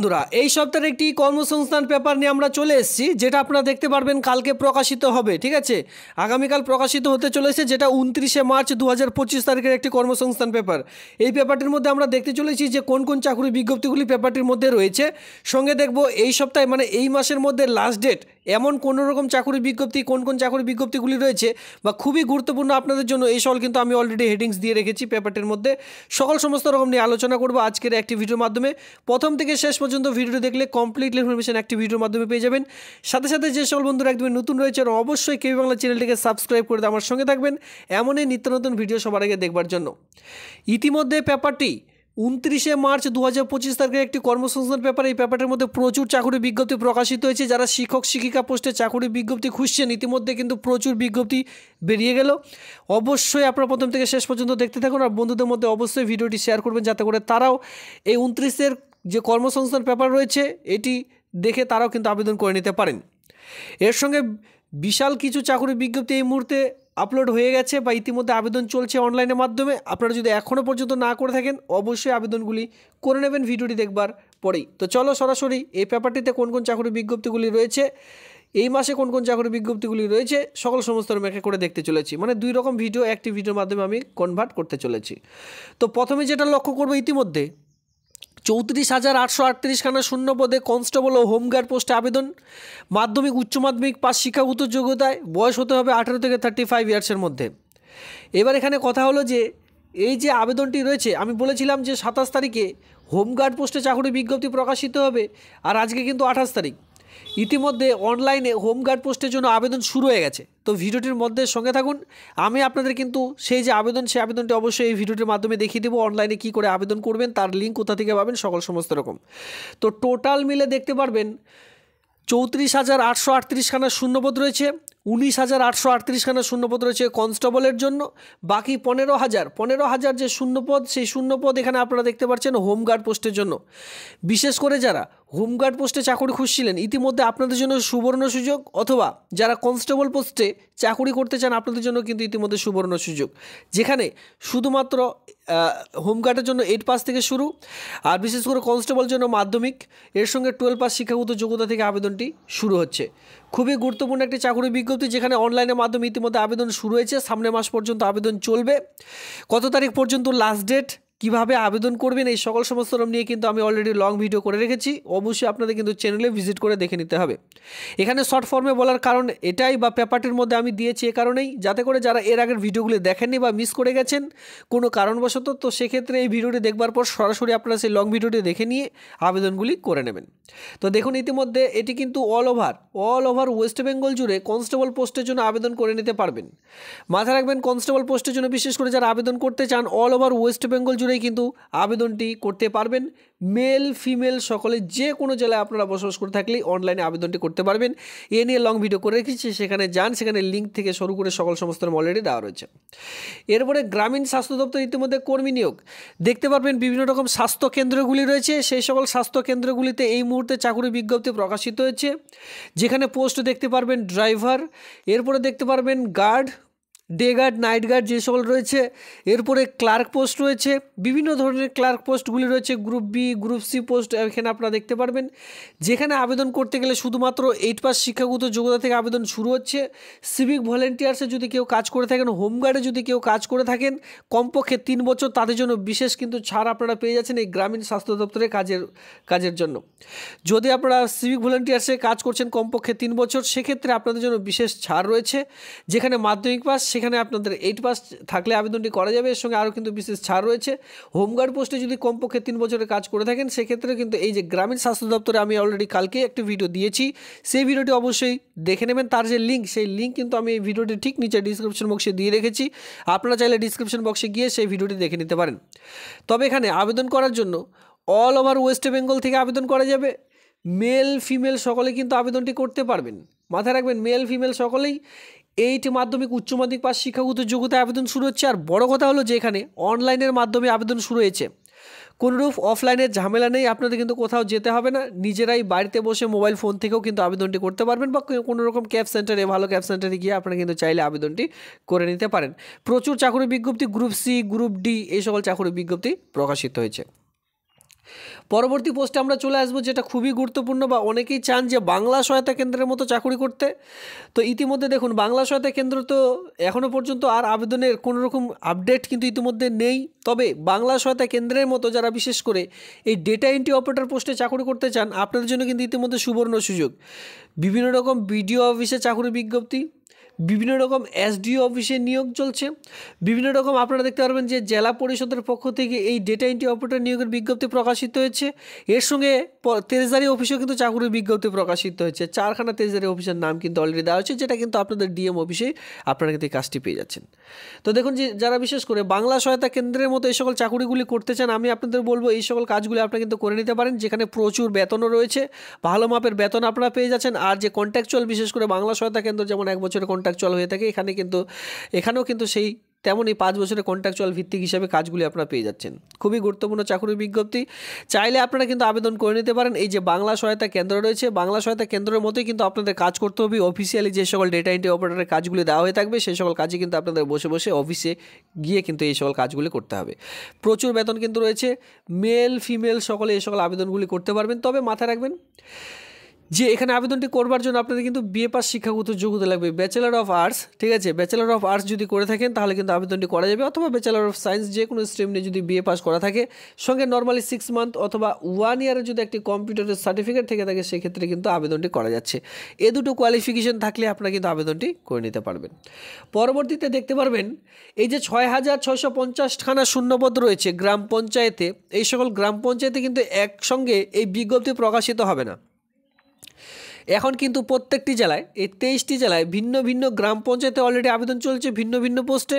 বন্ধুরা এই সপ্তাহের একটি কর্মসংস্থান পেপার নিয়ে আমরা চলে এসেছি, যেটা আপনারা দেখতে পারবেন কালকে প্রকাশিত হবে। ঠিক আছে, আগামীকাল প্রকাশিত হতে চলেছে, যেটা 29শে মার্চ 2025 তারিখের একটি কর্মসংস্থান পেপার। এই পেপারটির মধ্যে আমরা দেখতে চলেছি যে কোন কোন চাকরি বিজ্ঞপ্তিগুলি পেপারটির মধ্যে রয়েছে। সঙ্গে দেখব এই সপ্তাহে মানে এই মাসের মধ্যে লাস্ট ডেট এমন কোনো রকম চাকরি বিজ্ঞপ্তি কোন কোন চাকরি বিজ্ঞপ্তিগুলি রয়েছে বা খুবই গুরুত্বপূর্ণ আপনাদের জন্য এই সকল কিন্তু আমি অলরেডি হেডিংস দিয়ে রেখেছি পেপারটির মধ্যে। সমস্ত রকম নিয়ে আলোচনা করব আজকের একটি ভিডিওর মাধ্যমে। প্রথম থেকে শেষ পর্যন্ত ভিডিওটি দেখলে কমপ্লিট ইনফরমেশন একটি ভিডিওর মাধ্যমে পেয়ে যাবেন। সাথে সাথে যে সকল বন্ধুরা একদমই নতুন রয়েছে অবশ্যই কেবি বাংলা চ্যানেলটিকে সাবস্ক্রাইব করে আমার সঙ্গে থাকবেন এমনই নিত্য নতুন ভিডিও সবার আগে দেখবার জন্য। ইতিমধ্যে পেপারটি 29শে মার্চ 2025 তারিখের একটি কর্মসংস্থান পেপার। এই পেপারটির মধ্যে প্রচুর চাকরি বিজ্ঞপ্তি প্রকাশিত হয়েছে। যারা শিক্ষক শিক্ষিকা পোস্টে চাকরি বিজ্ঞপ্তি খুঁজছেন ইতিমধ্যে কিন্তু প্রচুর বিজ্ঞপ্তি বেরিয়ে গেল। অবশ্যই আপনারা প্রথম থেকে শেষ পর্যন্ত দেখতে থাকুন আর বন্ধুদের মধ্যে অবশ্যই ভিডিওটি শেয়ার করবেন, যাতে করে তারাও এই 29-এর যে কর্মসংস্থান পেপার রয়েছে এটি দেখে তারাও কিন্তু আবেদন করে নিতে পারেন। এর সঙ্গে বিশাল কিছু চাকরি বিজ্ঞপ্তি এই মুহূর্তে আপলোড হয়ে গেছে বা ইতিমধ্যে আবেদন চলছে অনলাইনের মাধ্যমে। আপনারা যদি এখনও পর্যন্ত না করে থাকেন অবশ্যই আবেদনগুলি করে নেবেন ভিডিওটি দেখবার পরেই। তো চলো সরাসরি এই পেপারটিতে কোন কোন চাকরি বিজ্ঞপ্তিগুলি রয়েছে, এই মাসে কোন কোন চাকরি বিজ্ঞপ্তিগুলি রয়েছে সমস্ত মেকে করে দেখতে চলেছি। মানে দুই রকম ভিডিও একটি ভিডিওর মাধ্যমে আমি কনভার্ট করতে চলেছি। তো প্রথমে যেটা লক্ষ্য করবো, ইতিমধ্যে 34,838খানা শূন্য পদে কনস্টেবল ও হোমগার্ড পোস্টে আবেদন। মাধ্যমিক উচ্চ মাধ্যমিক পাস শিক্ষাগত যোগ্যতায়, বয়স হতে হবে 18 থেকে 35 ইয়ার্সের মধ্যে। এবার এখানে কথা হলো যে এই যে আবেদনটি রয়েছে, আমি বলেছিলাম যে 27 তারিখে হোমগার্ড পোস্টে চাকরি বিজ্ঞপ্তি প্রকাশিত হবে আর আজকে কিন্তু 28 তারিখ। ইতিমধ্যে অনলাইনে হোমগার্ড পোস্টের জন্য আবেদন শুরু হয়ে গেছে। তো ভিডিওটির মধ্যে সঙ্গে থাকুন, আমি আপনাদের কিন্তু সেই যে আবেদন সেই আবেদনটি অবশ্যই এই ভিডিওটির মাধ্যমে দেখিয়ে দেবো। অনলাইনে কী করে আবেদন করবেন, তার লিঙ্ক কোথা থেকে পাবেন, সমস্ত রকম। তো টোটাল মিলে দেখতে পারবেন 34,838খানা শূন্যপদ রয়েছে, 19,838খানা শূন্যপদ রয়েছে কনস্টেবলের জন্য। বাকি 15,000 যে শূন্যপদ, সেই শূন্যপদ এখানে আপনারা দেখতে পাচ্ছেন হোমগার্ড পোস্টের জন্য। বিশেষ করে যারা হোমগার্ড পোস্টে চাকরি খুঁজছিলেন ইতিমধ্যে আপনাদের জন্য সুবর্ণ সুযোগ, অথবা যারা কনস্টেবল পোস্টে চাকরি করতে চান আপনাদের জন্য কিন্তু ইতিমধ্যে সুবর্ণ সুযোগ, যেখানে শুধুমাত্র হোমগার্ডের জন্য 8 পাস থেকে শুরু, আর বিশেষ করে কনস্টেবল জন্য মাধ্যমিক, এর সঙ্গে 12 পাস শিক্ষাগত যোগ্যতা থেকে আবেদনটি শুরু হচ্ছে। খুবই গুরুত্বপূর্ণ একটি চাকরি বিজ্ঞপ্তি, যেখানে অনলাইনের মাধ্যমে ইতিমধ্যে আবেদন শুরু হয়েছে। সামনের মাস পর্যন্ত আবেদন চলবে। কত তারিখ পর্যন্ত লাস্ট ডেট, কীভাবে আবেদন করবেন, এই সমস্ত নিয়ে কিন্তু আমি অলরেডি লং ভিডিও করে রেখেছি। অবশ্যই আপনাদের কিন্তু চ্যানেলে ভিজিট করে দেখে নিতে হবে। এখানে শর্ট ফর্মে বলার কারণ এটাই, বা পেপারটির মধ্যে আমি দিয়েছি এ কারণেই, যাতে করে যারা এর আগের ভিডিওগুলি দেখেননি বা মিস করে গেছেন কোনো কারণবশত, তো সেক্ষেত্রে এই ভিডিওটি দেখবার পর সরাসরি আপনারা সেই লং ভিডিওটি দেখে নিয়ে আবেদনগুলি করে নেবেন। তো দেখুন ইতিমধ্যে এটি কিন্তু অল ওভার ওয়েস্ট বেঙ্গল জুড়ে কনস্টেবল পোস্টের জন্য আবেদন করে নিতে পারবেন। মাথায় রাখবেন, কনস্টেবল পোস্টের জন্য বিশেষ করে যারা আবেদন করতে চান অল ওভার ওয়েস্ট বেঙ্গল জুড়ে কিন্তু আবেদনটি করতে পারবেন। মেল ফিমেল সকলে যে কোনো জেলায় আপনারা বসবাস করে থাকলেই অনলাইনে আবেদনটি করতে পারবেন। এ নিয়ে লং ভিডিও করে রেখেছি, সেখানে যান, সেখানে লিঙ্ক থেকে শুরু করে সমস্ত অলরেডি দেওয়া রয়েছে। এরপরে গ্রামীণ স্বাস্থ্য দপ্তর ইতিমধ্যে কর্মী নিয়োগ দেখতে পারবেন। বিভিন্ন রকম স্বাস্থ্য কেন্দ্রগুলি রয়েছে, সেই সকল স্বাস্থ্য কেন্দ্রগুলিতে এই মুহূর্তে চাকরি বিজ্ঞপ্তি প্রকাশিত হয়েছে, যেখানে পোস্ট দেখতে পারবেন ড্রাইভার, এরপরে দেখতে পারবেন guard, day guard, night guard যে সকল রয়েছে। এরপরে ক্লার্ক পোস্ট রয়েছে, বিভিন্ন ধরনের ক্লার্ক পোস্টগুলি রয়েছে, group B group C post এখানে আপনারা দেখতে পারবেন। যেখানে আবেদন করতে গেলে শুধুমাত্র 8 পাস শিক্ষাগত যোগ্যতা থেকে আবেদন শুরু হচ্ছে। সিভিক ভলেন্টিয়ার্সে যদি কেউ কাজ করে থাকেন, হোমগার্ডে যদি কেউ কাজ করে থাকেন কমপক্ষে 3 বছর, তাদের জন্য বিশেষ কিন্তু ছাড় আপনারা পেয়ে যাচ্ছেন এই গ্রামীণ স্বাস্থ্য দপ্তরে কাজের জন্য। যদি আপনারা সিভিক ভলেন্টিয়ার্সে কাজ করছেন কমপক্ষে 3 বছর, সেক্ষেত্রে আপনাদের জন্য বিশেষ ছাড় রয়েছে। যেখানে মাধ্যমিক পাস সেখানে আপনাদের 8 পাস থাকলে আবেদনটি করা যাবে, এর সঙ্গে আরও কিন্তু বিশেষ ছাড় রয়েছে। হোমগার্ড পোস্টে যদি কমপক্ষে 3 বছরের কাজ করে থাকেন সেক্ষেত্রে কিন্তু এই যে গ্রামীণ স্বাস্থ্য দপ্তরে আমি অলরেডি কালকে একটি ভিডিও দিয়েছি, সেই ভিডিওটি অবশ্যই দেখে নেবেন। তার যে লিঙ্ক, সেই লিঙ্ক কিন্তু আমি এই ভিডিওটি ঠিক নিচে ডিসক্রিপশন বক্সে দিয়ে রেখেছি, আপনারা চাইলে ডিসক্রিপশন বক্সে গিয়ে সেই ভিডিওটি দেখে নিতে পারেন। তবে এখানে আবেদন করার জন্য অল ওভার ওয়েস্ট বেঙ্গল থেকে আবেদন করা যাবে। মেল ফিমেল সকলে কিন্তু আবেদনটি করতে পারবেন। মাথায় রাখবেন, মেল ফিমেল সকলেই 8 মাধ্যমিক উচ্চ মাধ্যমিক পাস শিক্ষাগত যোগ্যতায় আবেদন শুরু হচ্ছে। আর বড় কথা হলো যে এখানে অনলাইনের মাধ্যমে আবেদন শুরু হয়েছে, কোনোরূপ অফলাইনের ঝামেলা নেই। আপনাদের কিন্তু কোথাও যেতে হবে না, নিজেরাই বাড়িতে বসে মোবাইল ফোন থেকেও কিন্তু আবেদনটি করতে পারবেন, বা কোনো রকম ক্যাব সেন্টারে, ভালো ক্যাব সেন্টারে গিয়ে আপনারা কিন্তু চাইলে আবেদনটি করে নিতে পারেন। প্রচুর চাকরি বিজ্ঞপ্তি গ্রুপ সি গ্রুপ ডি এই সকল চাকরি বিজ্ঞপ্তি প্রকাশিত হয়েছে। পরবর্তী পোস্টে আমরা চলে আসবো, যেটা খুবই গুরুত্বপূর্ণ বা অনেকেই চান যে বাংলা সহায়তা কেন্দ্রের মতো চাকরি করতে। তো ইতিমধ্যে দেখুন, বাংলা সহায়তা কেন্দ্র তো এখনও পর্যন্ত আর আবেদনের কোনো রকম আপডেট কিন্তু ইতিমধ্যে নেই। তবে বাংলা সহায়তা কেন্দ্রের মতো যারা বিশেষ করে এই ডেটা এন্ট্রি অপারেটর পোস্টে চাকরি করতে চান, আপনাদের জন্য কিন্তু ইতিমধ্যে সুবর্ণ সুযোগ। বিভিন্ন রকম বিডিও অফিসে চাকরির বিজ্ঞপ্তি, বিভিন্ন রকম এসডিও অফিসে নিয়োগ চলছে, বিভিন্ন রকম আপনারা দেখতে পারবেন যে জেলা পরিষদের পক্ষ থেকে এই ডেটা এন্ট্রি অপারেটর নিয়োগের বিজ্ঞপ্তি প্রকাশিত হয়েছে। এর সঙ্গে তেজদারি অফিসেও কিন্তু চাকরির বিজ্ঞপ্তি প্রকাশিত হয়েছে। 4খানা তেজদারি অফিসের নাম কিন্তু অলরেডি দেওয়া হয়েছে, যেটা কিন্তু আপনাদের ডিএম অফিসে আপনারা কিন্তু এই কাজটি পেয়ে যাচ্ছেন। তো দেখুন, যে যারা বিশেষ করে বাংলা সহায়তা কেন্দ্রের মতো এই সকল চাকরিগুলি করতে চান, আমি আপনাদের বলবো এই সকল কাজগুলি আপনারা কিন্তু করে নিতে পারেন, যেখানে প্রচুর বেতনও রয়েছে, ভালো মাপের বেতন আপনারা পেয়ে যাচ্ছেন। আর যে কন্ট্রাকচুয়াল, বিশেষ করে বাংলা সহায়তা কেন্দ্র যেমন 1 বছরের কন্ট্রাকচুয়াল হয়ে থাকে, এখানেও কিন্তু সেই তেমনই 5 বছরের কন্ট্রাকচুয়াল ভিত্তিক হিসাবে কাজগুলি আপনারা পেয়ে যাচ্ছেন। খুবই গুরুত্বপূর্ণ চাকরির বিজ্ঞপ্তি, চাইলে আপনারা কিন্তু আবেদন করে নিতে পারেন। এই যে বাংলা সহায়তা কেন্দ্র রয়েছে, বাংলা সহায়তা কেন্দ্রের মতোই কিন্তু আপনাদের কাজ করতে হবে। অফিসিয়ালি যে সকল ডেটা এন্ট্রি অপারেটরের কাজগুলি দেওয়া হয়ে থাকবে, সেই সকল কাজই কিন্তু আপনাদের বসে বসে অফিসে গিয়ে কিন্তু এই সকল কাজগুলি করতে হবে। প্রচুর বেতন কিন্তু রয়েছে, মেল ফিমেল সকলে এই সকল আবেদনগুলি করতে পারবেন। তবে মাথায় রাখবেন যে এখানে আবেদনটি করবার জন্য আপনাদের কিন্তু বিএ পাস শিক্ষাগত যোগ্যতা লাগবে, ব্যাচেলার অফ আর্টস, ঠিক আছে। ব্যাচেলার অফ আর্টস যদি করে থাকেন তাহলে কিন্তু আবেদনটি করা যাবে, অথবা ব্যাচেলার অফ সায়েন্স যে কোনো স্ট্রিম নিয়ে যদি বিএ পাস করা থাকে, সঙ্গে নর্মালি 6 মান্থ অথবা 1 ইয়ারের যদি একটি কম্পিউটারের সার্টিফিকেট থেকে থাকে, সেক্ষেত্রে কিন্তু আবেদনটি করা যাচ্ছে। এ দুটো কোয়ালিফিকেশন থাকলে আপনারা কিন্তু আবেদনটি করে নিতে পারবেন। পরবর্তীতে দেখতে পারবেন এই যে 6650খানা শূন্যপদ রয়েছে গ্রাম পঞ্চায়েতে, এই সকল গ্রাম পঞ্চায়েতে কিন্তু একসঙ্গে এই বিজ্ঞপ্তি প্রকাশিত হবে না। এখন কিন্তু প্রত্যেকটি জেলায়, এই 23টি জেলায় ভিন্ন ভিন্ন গ্রাম পঞ্চায়েতে অলরেডি আবেদন চলছে ভিন্ন ভিন্ন পোস্টে।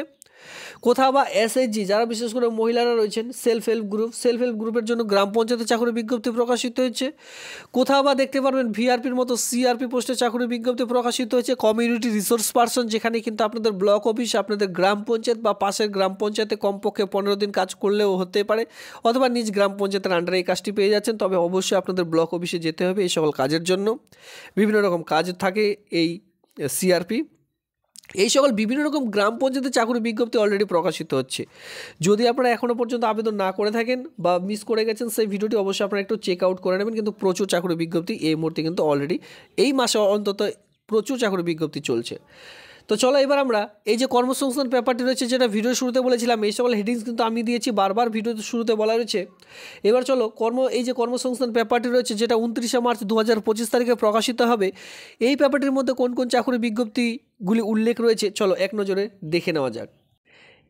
কোথাও বা এসএইচজি, যারা বিশেষ করে মহিলারা রয়েছেন, সেলফ হেল্প গ্রুপের জন্য গ্রাম পঞ্চায়েতে চাকরির বিজ্ঞপ্তি প্রকাশিত হয়েছে। কোথাও বা দেখতে পারবেন ভিআরপির মতো সিআরপি পোস্টে চাকরির বিজ্ঞপ্তি প্রকাশিত হয়েছে। কমিউনিটি রিসোর্স পার্সন, যেখানে কিন্তু আপনাদের ব্লক অফিস, আপনাদের গ্রাম পঞ্চায়েত বা পাশের গ্রাম পঞ্চায়েতে কমপক্ষে 15 দিন কাজ করলেও হতে পারে, অথবা নিজ গ্রাম পঞ্চায়েতের আন্ডারে এই কাজটি পেয়ে যাচ্ছেন। তবে অবশ্যই আপনাদের ব্লক অফিসে যেতে হবে এই সকল কাজের জন্য। বিভিন্ন রকম কাজ থাকে এই সিআরপি, এই সকল বিভিন্ন রকম গ্রাম পঞ্চায়েতের চাকরির বিজ্ঞপ্তি অলরেডি প্রকাশিত হচ্ছে। যদি আপনারা এখনও পর্যন্ত আবেদন না করে থাকেন বা মিস করে গেছেন, সেই ভিডিওটি অবশ্যই আপনারা একটু চেক আউট করে নেবেন। কিন্তু প্রচুর চাকরির বিজ্ঞপ্তি এই মুহূর্তে কিন্তু অলরেডি এই মাসে অন্তত প্রচুর চাকরির বিজ্ঞপ্তি চলছে। তো চলো এবার আমরা এই যে কর্মসংস্থান পেপারটি রয়েছে, যেটা ভিডিও শুরুতে বলেছিলাম, এই সকল হেডিংস কিন্তু আমি দিয়েছি, বারবার ভিডিও শুরুতে বলা রয়েছে। এবার চলো এই যে কর্মসংস্থান পেপারটি রয়েছে, যেটা 29শে মার্চ 2025 তারিখে প্রকাশিত হবে, এই পেপারটির মধ্যে কোন কোন চাকরির বিজ্ঞপ্তিগুলি উল্লেখ রয়েছে চলো এক নজরে দেখে নেওয়া যাক।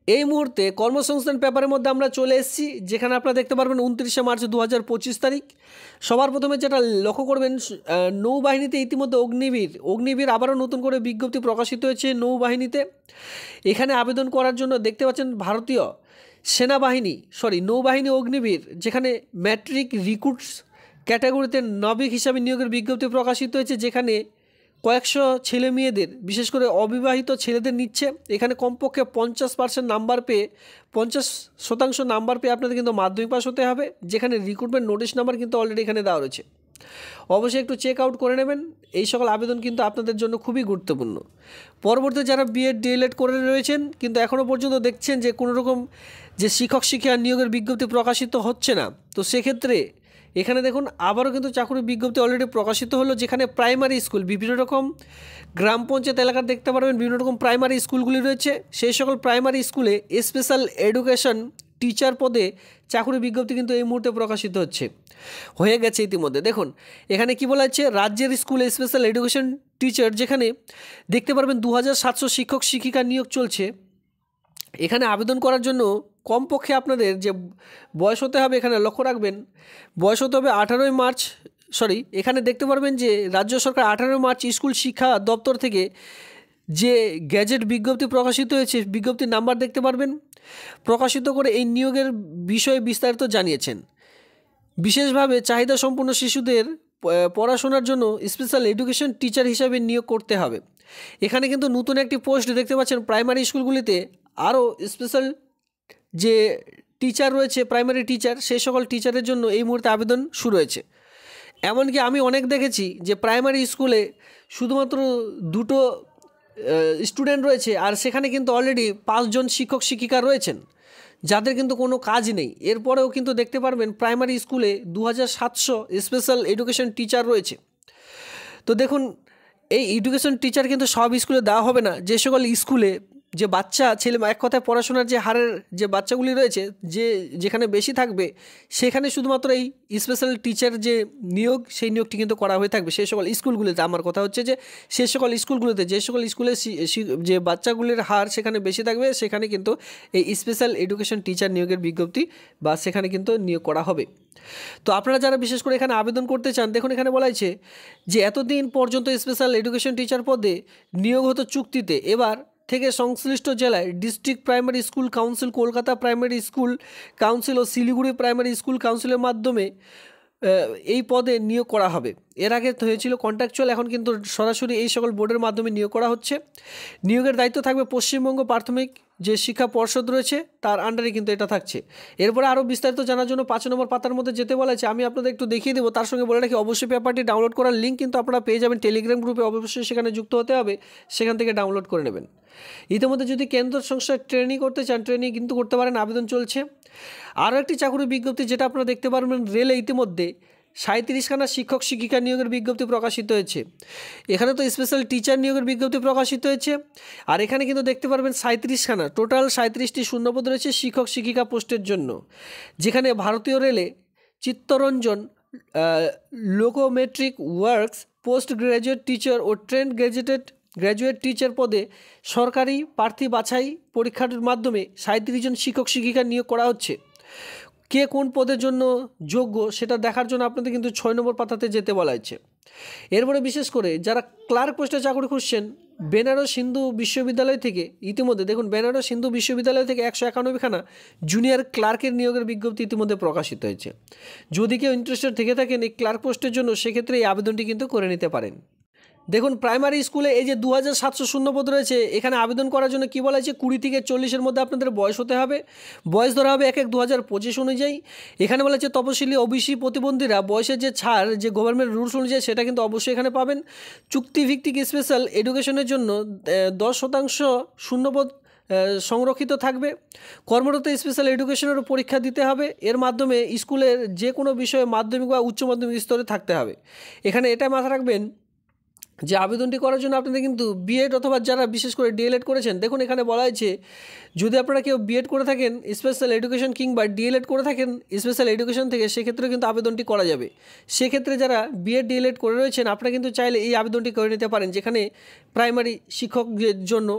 এই মুহূর্তে কর্মসংস্থান পেপারের মধ্যে আমরা চলে এসেছি, যেখানে আপনারা দেখতে পারবেন 29শে মার্চ 2025 তারিখ। সবার প্রথমে যেটা লক্ষ্য করবেন, নৌবাহিনীতে ইতিমধ্যে অগ্নিবীর আবারও নতুন করে বিজ্ঞপ্তি প্রকাশিত হয়েছে নৌবাহিনীতে। এখানে আবেদন করার জন্য দেখতে পাচ্ছেন ভারতীয় সেনাবাহিনী, নৌবাহিনী অগ্নিবীর, যেখানে ম্যাট্রিক রিক্রুটস ক্যাটাগরিতে নাবিক হিসাবে নিয়োগের বিজ্ঞপ্তি প্রকাশিত হয়েছে, যেখানে কয়েকশো ছেলে মেয়েদের, বিশেষ করে অবিবাহিত ছেলেদের নিচ্ছে। এখানে কমপক্ষে 50% নাম্বার পেয়ে 50% নাম্বার পেয়ে আপনাদের কিন্তু মাধ্যমিক পাস হতে হবে, যেখানে রিক্রুটমেন্ট নোটিশ নাম্বার কিন্তু অলরেডি এখানে দেওয়া রয়েছে। অবশ্যই একটু চেক আউট করে নেবেন, এই সকল আবেদন কিন্তু আপনাদের জন্য খুবই গুরুত্বপূর্ণ। পরবর্তীতে যারা বিএড ডিএলএড করে রয়েছেন কিন্তু এখনও পর্যন্ত দেখছেন যে কোনো রকম যে শিক্ষক শিক্ষা নিয়োগের বিজ্ঞপ্তি প্রকাশিত হচ্ছে না, তো সেক্ষেত্রে এখানে দেখুন আবারও কিন্তু চাকরির বিজ্ঞপ্তি অলরেডি প্রকাশিত হলো, যেখানে প্রাইমারি স্কুল, বিভিন্ন রকম গ্রাম পঞ্চায়েত এলাকার দেখতে পারবেন বিভিন্ন রকম প্রাইমারি স্কুলগুলি রয়েছে, সেই সকল প্রাইমারি স্কুলে স্পেশাল এডুকেশন টিচার পদে চাকরির বিজ্ঞপ্তি কিন্তু এই মুহূর্তে প্রকাশিত হয়ে গেছে ইতিমধ্যে। দেখুন এখানে কি বলা হচ্ছে, রাজ্যের স্কুলে স্পেশাল এডুকেশন টিচার, যেখানে দেখতে পারবেন 2700 শিক্ষক শিক্ষিকা নিয়োগ চলছে। এখানে আবেদন করার জন্য কমপক্ষে আপনাদের যে বয়স হতে হবে, এখানে লক্ষ্য রাখবেন বয়স হতে হবে 18 মার্চ, এখানে দেখতে পারবেন যে রাজ্য সরকার 18 মার্চ স্কুল শিক্ষা দপ্তর থেকে যে গ্যাজেট বিজ্ঞপ্তি প্রকাশিত হয়েছে, বিজ্ঞপ্তির নাম্বার দেখতে পারবেন, প্রকাশিত করে এই নিয়োগের বিষয়ে বিস্তারিত জানিয়েছেন। বিশেষভাবে চাহিদা সম্পন্ন শিশুদের পড়াশোনার জন্য স্পেশাল এডুকেশন টিচার হিসাবে নিয়োগ করতে হবে। এখানে কিন্তু নতুন একটি পোস্ট দেখতে পাচ্ছেন, প্রাইমারি স্কুলগুলিতে আরও স্পেশাল যে টিচার রয়েছে, প্রাইমারি টিচার, সেই সকল টিচারের জন্য এই মুহূর্তে আবেদন শুরু হয়েছে। এমনকি আমি অনেক দেখেছি যে প্রাইমারি স্কুলে শুধুমাত্র 2টো স্টুডেন্ট রয়েছে, আর সেখানে কিন্তু অলরেডি 5 জন শিক্ষক শিক্ষিকা রয়েছেন, যাদের কিন্তু কোনো কাজ নেই। এরপরেও কিন্তু দেখতে পারবেন প্রাইমারি স্কুলে 2700 স্পেশাল এডুকেশন টিচার রয়েছে। তো দেখুন, এই এডুকেশন টিচার কিন্তু সব স্কুলে দেওয়া হবে না। যে সকল স্কুলে যে বাচ্চা ছেলে, এক কথায় পড়াশোনার যে হারের যে বাচ্চাগুলি রয়েছে, যেখানে বেশি থাকবে, সেখানে শুধুমাত্র এই স্পেশাল টিচার যে নিয়োগ, সেই নিয়োগটি কিন্তু করা হয়ে থাকবে সেই সকল স্কুলগুলিতে। আমার কথা হচ্ছে যে সেই সকল স্কুলগুলোতে, যে সকল স্কুলে যে বাচ্চাগুলির হার সেখানে বেশি থাকবে, সেখানে কিন্তু এই স্পেশাল এডুকেশন টিচার নিয়োগের বিজ্ঞপ্তি বা সেখানে কিন্তু নিয়োগ করা হবে। তো আপনারা যারা বিশেষ করে এখানে আবেদন করতে চান, দেখুন এখানে বলা হয়েছে যে এতদিন পর্যন্ত স্পেশাল এডুকেশন টিচার পদে নিয়োগ হতো চুক্তিতে, এবার থেকে সংশ্লিষ্ট জেলায় district primary school council, Kolkata primary school council ও শিলিগুড়ি প্রাইমারি স্কুল কাউন্সিলের মাধ্যমে এই পদে নিয়োগ করা হবে। এর আগে হয়েছিল কন্ট্রাকচুয়াল, এখন কিন্তু সরাসরি এই সকল বোর্ডের মাধ্যমে নিয়োগ করা হচ্ছে। নিয়োগের দায়িত্ব থাকবে পশ্চিমবঙ্গ প্রাথমিক যে শিক্ষা পর্ষদ রয়েছে তার আন্ডারে কিন্তু এটা থাকছে। এরপরে আরও বিস্তারিত জানার জন্য 5 নম্বর পাতার মধ্যে যেতে বলা আছে, আমি আপনাদের একটু দেখিয়ে দেবো। তার সঙ্গে বলে রাখি, অবশ্যই পেপারটি ডাউনলোড করার লিঙ্ক কিন্তু আপনারা পেয়ে যাবেন টেলিগ্রাম গ্রুপে, অবশ্যই সেখানে যুক্ত হতে হবে, সেখান থেকে ডাউনলোড করে নেবেন। ইতিমধ্যে যদি কেন্দ্র সংস্থায় ট্রেনিং করতে চান, ট্রেনিং কিন্তু করতে পারেন, আবেদন চলছে। আরও একটি চাকরির বিজ্ঞপ্তি যেটা আপনারা দেখতে পারবেন, রেলে ইতিমধ্যে 37খানা শিক্ষক শিক্ষিকা নিয়োগের বিজ্ঞপ্তি প্রকাশিত হয়েছে। এখানে তো স্পেশাল টিচার নিয়োগের বিজ্ঞপ্তি প্রকাশিত হয়েছে, আর এখানে কিন্তু দেখতে পারবেন 37খানা, টোটাল 37টি শূন্যপদ রয়েছে শিক্ষক শিক্ষিকা পোস্টের জন্য, যেখানে ভারতীয় রেলে Chittaranjan locomotive works post graduate teacher ও ট্রেন্ড গ্র্যাজুয়েট টিচার পদে সরকারি প্রার্থী বাছাই পরীক্ষার মাধ্যমে 37 জন শিক্ষক শিক্ষিকা নিয়োগ করা হচ্ছে। কে কোন পদের জন্য যোগ্য সেটা দেখার জন্য আপনাদের কিন্তু 6 নম্বর পাতাতে যেতে বলা হয়েছে। এরপরে বিশেষ করে যারা ক্লার্ক পোস্টে চাকরি খুঁজছেন, বেনারস হিন্দু বিশ্ববিদ্যালয় থেকে ইতিমধ্যে দেখুন, বেনারস হিন্দু বিশ্ববিদ্যালয় থেকে 191খানা জুনিয়র ক্লার্কের নিয়োগের বিজ্ঞপ্তি ইতিমধ্যে প্রকাশিত হয়েছে। যদি কেউ ইন্টারেস্টেড থেকে থাকেন এই ক্লার্ক পোস্টের জন্য, সেক্ষেত্রে এই আবেদনটি কিন্তু করে নিতে পারেন। দেখুন, প্রাইমারি স্কুলে এই যে 2700 শূন্যপদ রয়েছে, এখানে আবেদন করার জন্য কী বলা হয়েছে, 20 থেকে 40-এর মধ্যে আপনাদের বয়স হতে হবে। বয়স ধরা হবে 1/1/2025 অনুযায়ী। এখানে বলা হচ্ছে তপশিলি ওবিসি প্রতিবন্ধীরা বয়সের যে ছাড়, যে গভর্নমেন্ট রুলস অনুযায়ী, সেটা কিন্তু অবশ্যই এখানে পাবেন। চুক্তিভিত্তিক স্পেশাল এডুকেশনের জন্য 10% শূন্যপদ সংরক্ষিত থাকবে। কর্মরত স্পেশাল এডুকেশনেরও পরীক্ষা দিতে হবে। এর মাধ্যমে স্কুলের যে কোনো বিষয়ে মাধ্যমিক বা উচ্চ মাধ্যমিক স্তরে থাকতে হবে। এখানে এটা মাথায় রাখবেন যে আবেদনটি করার জন্য আপনাদের কিন্তু বিএড অথবা যারা বিশেষ করে ডিএলএড করেছেন, দেখুন এখানে বলা হয়েছে যদি আপনারা কেউ বিএড করে থাকেন স্পেশাল এডুকেশন কিংবা ডিএলএড করে থাকেন স্পেশাল এডুকেশন থেকে, সেক্ষেত্রে কিন্তু আবেদনটি করা যাবে। সেক্ষেত্রে যারা বিএড ডিএলএড করে রয়েছেন, আপনারা কিন্তু চাইলে এই আবেদনটি করে নিতে পারেন, যেখানে প্রাইমারি শিক্ষকদের জন্য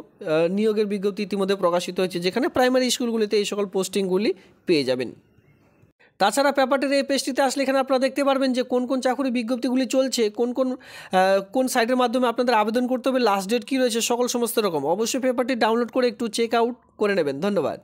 নিয়োগের বিজ্ঞপ্তি ইতিমধ্যে প্রকাশিত হয়েছে, যেখানে প্রাইমারি স্কুলগুলিতে এই সকল পোস্টিংগুলি পেয়ে যাবেন। তাছাড়া পেপারটির এই পেজটিতে আসলে এখানে আপনারা দেখতে পারবেন যে কোন কোন চাকরি বিজ্ঞপ্তিগুলি চলছে, কোন সাইটের মাধ্যমে আপনাদের আবেদন করতে হবে, লাস্ট ডেট কী রয়েছে, সমস্ত রকম। অবশ্যই পেপারটি ডাউনলোড করে একটু চেক আউট করে নেবেন। ধন্যবাদ।